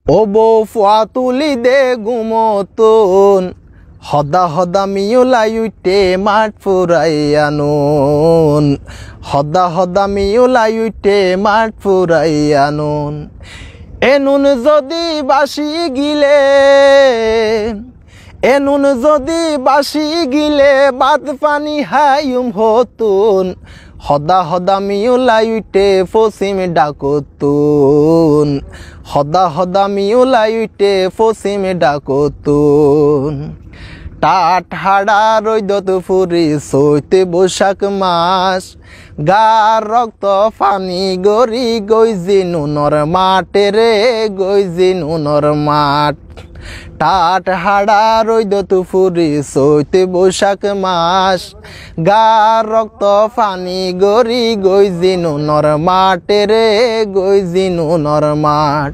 ও বউ ফুয়া তুলি দে গুমতন হদা হদা মিউলাই উঠে মাঠ ফুরাই আনুন হদা হদা মিউলাই উঠে মাঠ ফুরাই আনুন এনুন যদি বাসি গিলে এনুন যদি বাসি গিলে বাদ পানি হাইম হতুন হদা হদা মিউলাই উঠে পশ্চিম ডাকতুন হদা হদা মিউলাই উঠে পশ্চিম ডাকতুন টাট হাড়া রৈদত ফুরি চৈতে বৈশাখ মাস গার রক্ত পানি গরি গইজি নুনর মাঠে রে গইজি নুনর মাঠ টাট হাড়া রৈদত ফুরি চৈতে বৈশাখ মাস গার রক্ত পানি গরি গইজি নুনর মাঠে রে গইজি নুনর মাঠ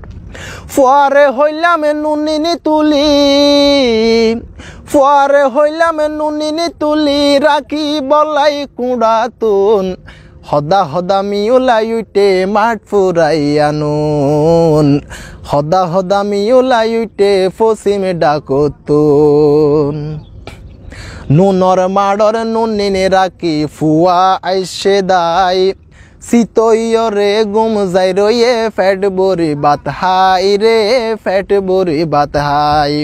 ফুয়ারে হইলাম নুনিনি তুলি ফুয়ারে হইলাম নুনিনি তুলি রাখি বলাই কুড়াতুন হদা হদা মিউলাই উঠে মাঠ ফুরাই আনুন হদা হদা মিউলাই উঠে পশ্চিম ডাকতুন নুনর মাড়র নুনিনে রাখি ফুয়া আইসে দাই সিতইরে গুম যাই রয়ে ফ্যাট বরি বাত হাই রে ফ্যাট বরি বাত হাই